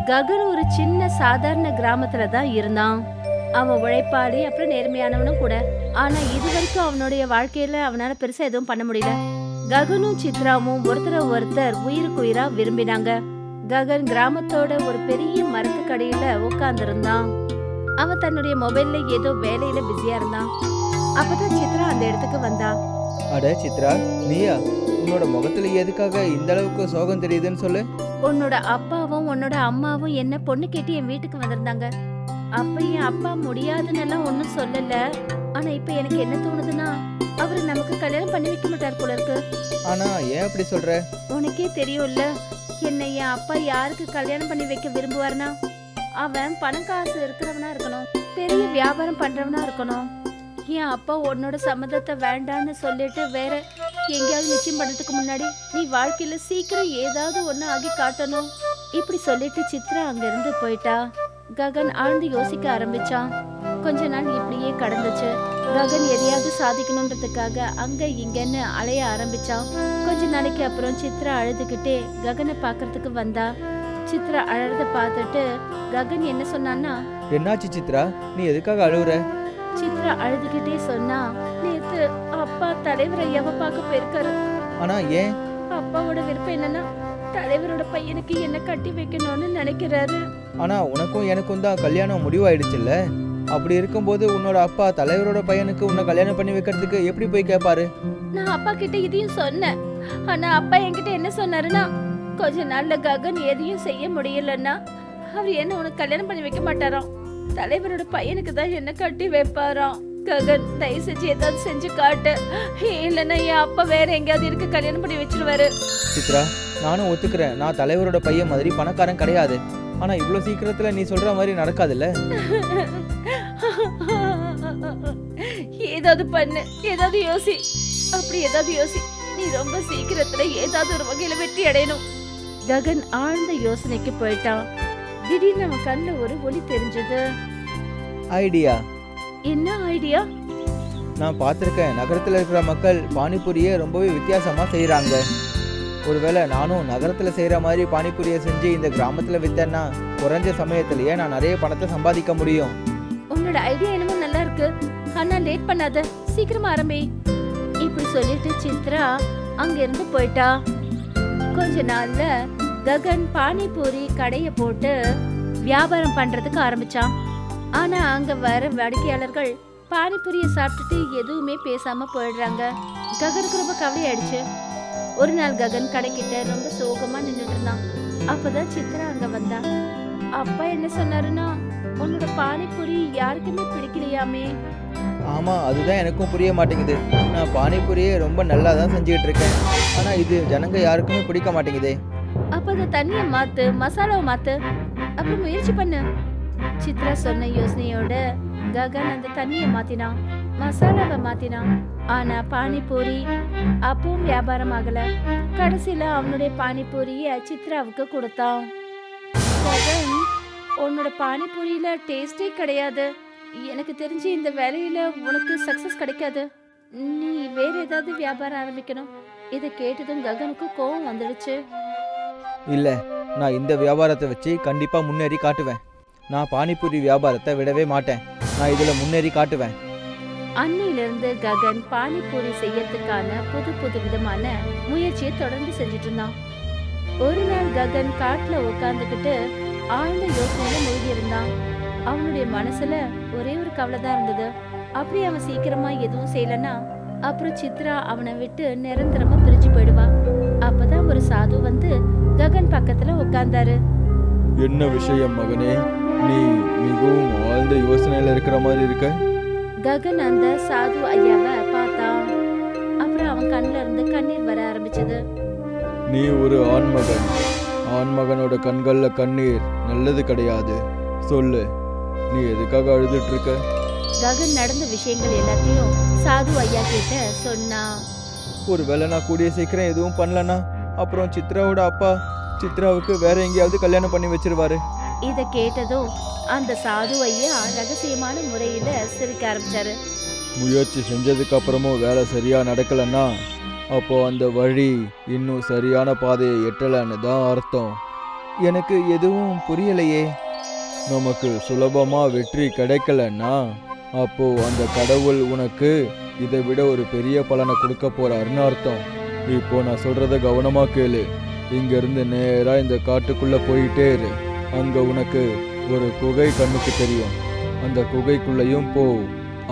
ககன் ஒரு சின்ன சாதாரண கிராமத்துல தான் இருந்தான். அவன் உழைப்பாளி, அப்புறம் நேர்மையானவனும் கூட. ஆனா இது வரைக்கும் அவனுடைய வாழ்க்கையில அவனால பெருசா எதுவும் பண்ண முடியல. ககனும் சித்ராவும் ஒருத்தர ஒருத்தர் உயிருக்கு உயிரா விரும்பினாங்க. ககன் கிராமத்தோட ஒரு பெரிய மரத்துக்கடியில உட்கார்ந்து இருந்தான். அவன் தன்னுடைய மொபைல்ல ஏதோ வேலையில பிஸியா இருந்தான். அப்பதான் சித்ரா அந்த இடத்துக்கு வந்தா. அட சித்ரா, நீயா? உன்னோட முகத்துல எதுக்காக இந்த அளவுக்கு சோகம் தெரியுதுன்னு சொல்லு. உன்னோட அப்பாவும் உன்னோட அம்மாவும் என்ன பொண்ணு கேட்டு என் வீட்டுக்கு வந்திருந்தாங்க. அப்ப என் அப்பா முடியாதுன்னு ஒன்னும் சொல்லல. ஆனா இப்ப எனக்கு என்ன தோணுதுன்னா, அவரு நமக்கு கல்யாணம் பண்ணி வைக்க மாட்டார் போல இருக்கு. ஆனா ஏன் அப்படி சொல்ற? உனக்கே தெரியும்ல, என்ன என் அப்பா யாருக்கு கல்யாணம் பண்ணி வைக்க விரும்புவார்னா, அவன் பணம் காசு இருக்கிறவனா இருக்கணும், பெரிய வியாபாரம் பண்றவனா இருக்கணும். என் அப்பா உன்னோட சம்மதத்தை வேண்டான்னு சொல்லிட்டு வேற எங்கேயாவது நிச்சயம் பண்றதுக்கு முன்னாடி நீ வாழ்க்கையில சீக்கிரம் ஏதாவது ஒண்ணு ஆகி காட்டணும். இப்படி சொல்லிட்டு சித்ரா அங்க இருந்து போயிட்டா. ககன் ஆழ்ந்து யோசிக்க ஆரம்பிச்சான். கொஞ்ச நாள் இப்படியே கடந்துச்சு. ககன் எதையாவது சாதிக்கணும்ன்றதுக்காக அங்க இங்கன்னு அலைய ஆரம்பிச்சான். கொஞ்ச நாளைக்கு அப்புறம் சித்ரா அழுதுகிட்டே ககனை பாக்குறதுக்கு வந்தா. சித்ரா அழறத பார்த்துட்டு ககன் என்ன சொன்னான்னா, என்னாச்சு சித்ரா, நீ எதுக்காக அழுவுற? சித்ரா அழுதுகிட்டே சொன்னா, நேத்து அப்பா தலைவர் ஐயாவை பார்க்க போயிருக்காரு. ஆனா ஏன்? அப்பாவோட விருப்பம் என்னன்னா, தலைவரோட பையனுக்கு என்ன கட்டி வைக்கணும்னு நினைக்கிறாரு. ஆனா உனக்கும் எனக்கும் தான் கல்யாணம் முடிவாயிடுச்சுல்ல. அப்படி இருக்கும்போது உன்னோட அப்பா தலைவரோட பையனுக்கு உன்னை கல்யாணம் பண்ணி வைக்கிறதுக்கு எப்படி போய் கேட்பாரு? நான் அப்பா கிட்ட இதையும் சொன்னேன். ஆனா அப்பா என்கிட்ட என்ன சொன்னாருன்னா, கொஞ்ச நாள்ல ககன் எதையும் செய்ய முடியலன்னா அவர் என்ன உனக்கு கல்யாணம் பண்ணி வைக்க மாட்டாராம். தலைவரோட பையனுக்கு தான் என்ன கட்டி வைப்பாராம். ககன், தயவு செஞ்சு ஏதாவது செஞ்சு காட்டு, இல்லைன்னா என் அப்பா வேற எங்கேயாவது இருக்கு கல்யாணம் பண்ணி வச்சிருவாரு. சித்ரா, நானும் ஒத்துக்கிறேன், நான் தலைவரோட பையன் மாதிரி பணக்காரன் கிடையாது. ஆனா இவ்வளவு சீக்கிரத்துல நீ சொல்ற மாதிரி நடக்காதுல்ல. ஏதாவது பண்ணு, ஏதாவது யோசி, அப்படி ஏதாவது யோசி. நீ ரொம்ப சீக்கிரத்துல ஏதாவது ஒரு வகையில வெற்றி அடையணும். ககன் ஆழ்ந்த யோசனைக்கு போயிட்டான். திடீர்னு அவன் கண்ணுல ஒரு ஒளி தெரிஞ்சது. ஐடியா? என்ன ஐடியா? நான் பார்த்துருக்கேன், நகரத்துல இருக்கிற மக்கள் பானிபூரியை ரொம்பவே வித்தியாசமா செய்யறாங்க. ஒருவேளை நானும் நகரத்துல செய்யற மாதிரி பானிபூரியை செஞ்சு இந்த கிராமத்துல வித்தேன்னா குறைஞ்ச சமயத்திலேயே நான் நிறைய பணத்தை சம்பாதிக்க முடியும். உன்னோட ஐடியா என்னமோ நல்லா இருக்கு, ஆனா லேட் பண்ணாத, சீக்கிரமா ஆரம்பி. இப்படி சொல்லிட்டு சித்ரா அங்க இருந்து போயிட்டா. கொஞ்ச நாள்ல ககன் பானிபூரி கடைய போட்டு வியாபாரம் பண்றதுக்கு ஆரம்பிச்சான். ஆனா அங்க வர வாடிக்கையாளர்கள் பானிபூரியை சாப்பிட்டுட்டு எதுவுமே பேசாம போயிடுறாங்க. ககனுக்கு ரொம்ப கவலையாயிடுச்சு. ஒரு நாள் ககன் கடைக்கிட்ட ரொம்ப சோகமா நின்னுட்டு இருந்தான். அப்பதான் சித்ரா அங்க வந்தா. அப்பா என்ன சொன்னாருன்னா, உன்னோட பானிபூரி யாருக்குமே பிடிக்கலையாமே. ஆமா, அதுதான் எனக்கும் புரிய மாட்டேங்குது. நான் பானிபூரியை ரொம்ப நல்லா தான் செஞ்சுக்கிட்டு இருக்கேன், ஆனா இது ஜனங்க யாருக்குமே பிடிக்க மாட்டேங்குதே. அப்ப அந்த தண்ணிய மாத்து, மசாலாவை மாத்து, அப்புறம் முயற்சி பண்ணு. சித்ரா சொன்ன யோசனையோட ககன் அந்த தண்ணிய மாத்தினான், மசாலாவை மாத்தினான். ஆனா பானிபூரி அப்பவும் வியாபாரம் ஆகல. கடைசியில அவனுடைய பானிபூரிய சித்ராவுக்கு கொடுத்தான். ககன், உன்னோட பானிபூரியில டேஸ்டே கிடையாது. எனக்கு தெரிஞ்சு இந்த வேலையில உனக்கு சக்சஸ் கிடைக்காது. நீ வேற ஏதாவது வியாபாரம் ஆரம்பிக்கணும். இதை கேட்டதும் ககனுக்கு கோவம் வந்துடுச்சு. இல்ல, நான் இந்த வியாபாரத்தை வச்சு கண்டிப்பா முன்னேறி காட்டுவேன். நான் பானிபூரி வியாபாரத்தை விடவே மாட்டேன். நான் இதுல முன்னேறி காட்டுவேன். அன்னையிலிருந்து ககன் பானிபூரி செய்யறதுக்கான புது புது விதமான முயற்சியை தொடர்ந்து செஞ்சுட்டு இருந்தான். ஒரு நாள் ககன் காட்டுல உட்கார்ந்துகிட்டு ஆழ்ந்த யோசனையில மூழ்கி இருந்தான். அவனுடைய மனசுல ஒரே ஒரு கவலை தான் இருந்தது. அப்படி அவன் சீக்கிரமா எதுவும் செய்யலன்னா அப்புறம் சித்ரா அவனை விட்டு நிரந்தரமா பிரிஞ்சு போயிடுவா. அப்பதான் ஒரு சாது வந்து ககன் பக்கத்துல உட்கார்ந்தாரு. என்ன விஷயம் மகனே, நீ மிகவும் ஆழ்ந்த யோசனையில இருக்கிற மாதிரி இருக்க. ககன் அந்த சாது ஐயாவை பார்த்தான். அப்புறம் அவன் கண்ணுல இருந்து கண்ணீர் வர ஆரம்பிச்சது. நீ ஒரு ஆண்மகன். ஆண்மகனோட கண்கள்ல கண்ணீர் நல்லது கிடையாது. சொல்லு, நீ எதுக்காக அழுதுட்டு இருக்க? ககன் நடந்த விஷயங்கள் எல்லாத்தையும் சாது ஐயா கிட்ட சொன்னா. ஒருவேளை நான் கூடிய சீக்கிரம் எதுவும் பண்ணலன்னா அப்புறம் சித்ராவோட அப்பா சித்ராவுக்கு வேற எங்கேயாவது கல்யாணம் பண்ணி வச்சிருவாரு. இத கேட்டதும் அந்த சாது ஐயா ரகசியமான முறையில சிரிக்க ஆரம்பிச்சாரு. முயற்சி செஞ்சதுக்கு அப்புறமும் வேலை சரியா நடக்கலன்னா அப்போ அந்த வழி இன்னும் சரியான பாதையை எட்டலன்னு தான் அர்த்தம். எனக்கு எதுவும் புரியலையே. நமக்கு சுலபமா வெற்றி கிடைக்கலன்னா அப்போ அந்த கடவுள் உனக்கு இதை விட ஒரு பெரிய பலனை கொடுக்க போறாருன்னு அர்த்தம். இப்போ நான் சொல்றத கவனமா கேளு. இங்க இருந்து நேரா இந்த காட்டுக்குள்ள போயிட்டே இரு. அங்க உனக்கு ஒரு குகை கண்ணுக்கு தெரியும். அந்த குகைக்குள்ளேயும் போ.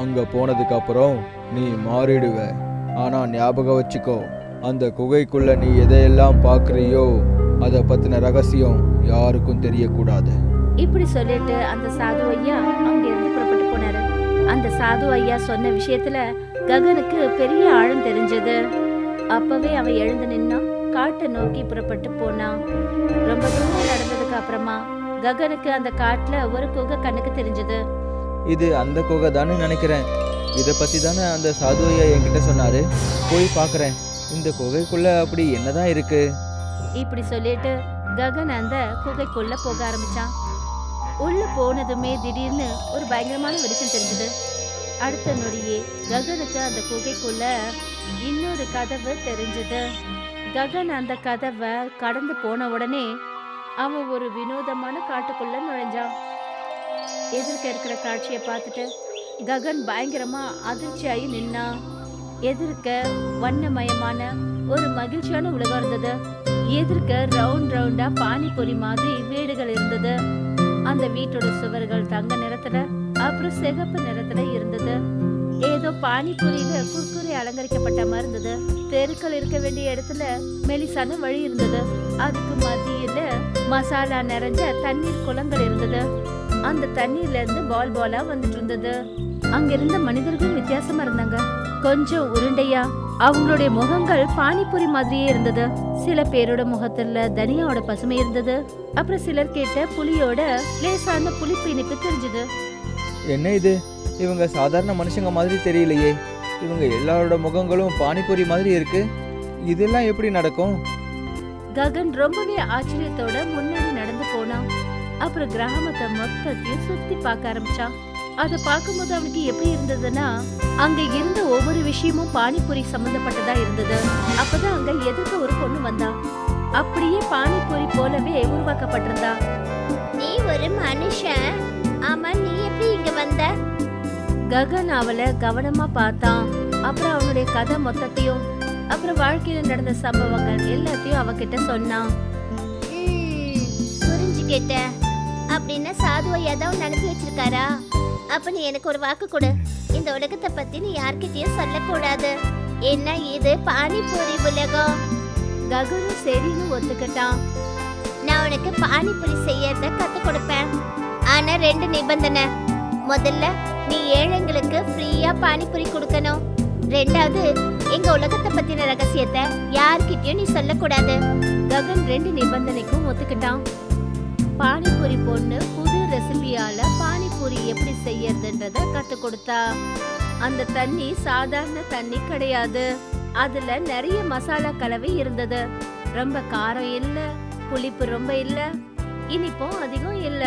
அங்க போனதுக்கு அப்புறம் நீ மாறிடுவ. ஆனா ஞாபகம் வச்சுக்கோ, அந்த குகைக்குள்ள நீ எதையெல்லாம் பார்க்கறியோ அதை பத்தின ரகசியம் யாருக்கும் தெரியக்கூடாது. இப்படி சொல்லிட்டு அந்த சாது ஐயா அங்க இருந்து புறப்பட்டு போனாரு. அந்த சாது ஐயா சொன்ன விஷயத்துல ககனுக்கு பெரிய ஆழம் தெரிஞ்சது. அப்பவே அவன் எழுந்து நின்னான், காட்டை நோக்கி புறப்பட்டு போனான். ரொம்ப தூரம் நடந்ததுக்கு அப்புறமா ககனுக்கு அந்த காட்டுல ஒரு குகை கண்ணுக்கு தெரிஞ்சது. இது அந்த குகை தானே நினைக்கிறேன். இதை பத்தி தானே அந்த சாது ஐயா என்கிட்ட சொன்னாரு. போய் பார்க்கறேன், இந்த குகைக்குள்ள அப்படி என்னதான் இருக்கு. இப்படி சொல்லிட்டு ககன் அந்த குகைக்குள்ள போக ஆரம்பிச்சான். உள்ள போனதுமே திடீர்னு ஒரு பயங்கரமான வெளிச்சம் தெரிஞ்சது. அடுத்த நொடியே ககனுக்கு அந்த குகைக்குள்ள இன்னொரு கதவு தெரிஞ்சது. ககன் அந்த கதவை கடந்து போன உடனே அவன் ஒரு வினோதமான காட்டுக்குள்ள நுழைஞ்சான். எதிர்க்க இருக்கிற காட்சியை பார்த்துட்டு ககன் பயங்கரமா அதிர்ச்சியாகி நின்னான். எதிர்க்க வண்ணமயமான ஒரு மகிழ்ச்சியான உலகம் இருந்தது. எதிர்க்க ரவுண்டா பானிபூரி மாதிரி வீடுகள் இருந்தது. அந்த வீட்டோட சுவர்கள் தங்க நிறத்துல அப்புறம் சிகப்பு நிறத்துல இருந்தது. ஏதோ பானிபூரியில குர்குரே அலங்கரிக்கப்பட்ட மாதிரி இருந்தது. தெருக்கள் இருக்க வேண்டிய இடத்துல மெலிசான வழி இருந்தது. அதுக்கு மத்தியில மசாலா நிறைஞ்ச தண்ணீர் குளங்கள் இருந்தது. அந்த தண்ணீர்ல இருந்து பால் பாலா வந்துட்டு இருந்தது. அங்க இருந்த மனிதர்கள் வித்தியாசமா இருந்தாங்க. கொஞ்சம் உருண்டையா, அவங்களுடைய முகங்கள் பானிபூரி மாதிரியே இருந்தது. சில பேரோட முகத்துல தனியாவோட பசுமை இருந்தது. அப்புறம் சிலர் கேட்ட புலியோட லேசான புளிப்பு இனிப்பு தெரிஞ்சது. என்ன இது, இவங்க சாதாரண மனுஷங்க மாதிரி தெரியலையே. இவங்க எல்லாரோட முகங்களும் பானிபூரி மாதிரி இருக்கு. இதெல்லாம் எப்படி நடக்கும்? ககன் ரொம்பவே ஆச்சரியத்தோட முன்னாடி நடந்து போனான். அப்புறம் கிராமத்தை மொத்தத்தையும் சுத்தி பார்க்க ஆரம்பிச்சான். அதை பார்க்கும்போது அவனுக்கு எப்படி இருந்ததுன்னா, அங்க இருந்த ஒவ்வொரு விஷயமும் பானிபூரி சம்பந்தப்பட்டதா இருந்தது. அப்பதான் அங்க எதிர்க்க ஒரு பொண்ணு வந்தா. அப்படியே பானிபூரி போலவே உருவாக்கப்பட்டிருந்தா. நீ ஒரு மனுஷன்? ஆமா, நீ எப்படி இங்க வந்த? ககன் அவளை கவனமா பார்த்தான். அப்புறம் அவனுடைய கதை மொத்தத்தையும் அப்புறம் வாழ்க்கையில நடந்த சம்பவங்கள் எல்லாத்தையும் அவகிட்ட சொன்னான். புரிஞ்சுக்கிட்ட. அப்படின்னா சாது ஐயா தான் அனுப்பி வச்சிருக்காரா? அப்ப நீ எனக்கு ஒரு வாக்கு கொடு. இந்த உலகத்தை பத்தி நீ யார்கிட்டயும் சொல்லக்கூடாது. என்ன இது பானிபூரி உலகம்? ககனும் சரின்னு ஒத்துக்கிட்டான். நான் உனக்கு பானிபூரி செய்யறத கத்து கொடுப்பேன். ஆனா 2 நிபந்தனை. முதல்ல நீ ஏழைங்களுக்கு ஃப்ரீயா பானிபூரி கொடுக்கணும். ரெண்டாவது, எங்க உலகத்தை பத்தின ரகசியத்தை யார்கிட்டயும் நீ சொல்லக்கூடாது. ககன் 2 நிபந்தனைக்கும் ஒத்துக்கிட்டான். பானிபூரி பொண்ணு புது ரெசிபியால பானிபூரி எப்படி செய்யறதுன்றத கத்து கொடுத்தா. அந்த தண்ணி சாதாரண தண்ணி கிடையாது. அதுல நிறைய மசாலா கலவை இருந்தது. ரொம்ப காரம் இல்ல, புளிப்பு ரொம்ப இல்ல, இனிப்பும் அதிகம் இல்ல.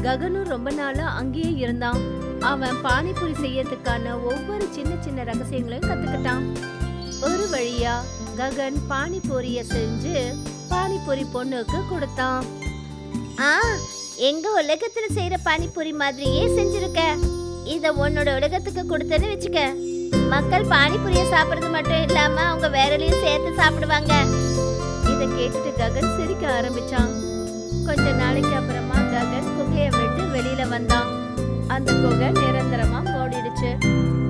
ககனும் ரொம்ப நாளா அங்கேயே இருந்தான். அவன் பானிபூரி செய்யறதுக்கான ஒவ்வொரு சின்ன சின்ன ரகசியங்களையும் கத்துக்கிட்டான். ஒரு வழியா ககன் பானிபூரிய செஞ்சு பானிபூரி பொண்ணுக்கு கொடுத்தான். எங்க உலகத்துல செய்யற பானிபூரி மாதிரியே செஞ்சிருக்க. இத உன்னோட உலகத்துக்கு கொடுத்தேன்னு வச்சுக்க, மக்கள் பானிபூரிய சாப்பிடுறது மட்டும் இல்லாம அவங்க வேறலையும் சேர்த்து சாப்பிடுவாங்க. இத கேட்டுட்டு ககன் சிரிக்க ஆரம்பிச்சான். கொஞ்ச நாளைக்கு அப்புறமா ககன் குகையை விட்டு வெளியில வந்தான். அந்த குகை நிரந்தரமா மூடிடுச்சு.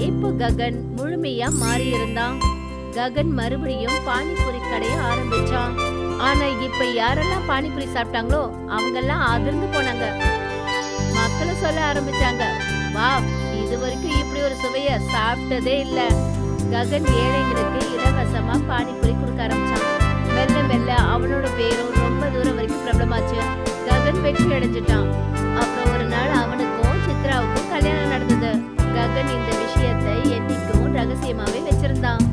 இப்போ ககன் முழுமையா மாறி இருந்தான். ககன் மறுபடியும் பானிபூரி கடைய ஆரம்பிச்சான். ஆனா இப்ப யாரெல்லாம் பானிபூரி சாப்பிட்டாங்களோ அவங்கெல்லாம் அதிர்ந்து போனாங்க. மக்களும் சொல்ல ஆரம்பிச்சாங்க, வா, இது வரைக்கும் இப்படி ஒரு சுவைய சாப்பிட்டதே இல்ல. ககன் ஏழைங்களுக்கு இலவசமா பானிபூரி கொடுக்க ஆரம்பிச்சான். மெல்ல மெல்ல அவனோட பேரும் ரொம்ப தூரம் வரைக்கும் பிரபலமாச்சு. ககன் வெற்றி அடைஞ்சிட்டான். அப்புறம் ஒரு நாள் அவனுக்கும் சித்ராவுக்கும் கல்யாணம் நடந்தது. ககன் இந்த விஷயத்தை என்னைக்கும் ரகசியமாவே வச்சிருந்தான்.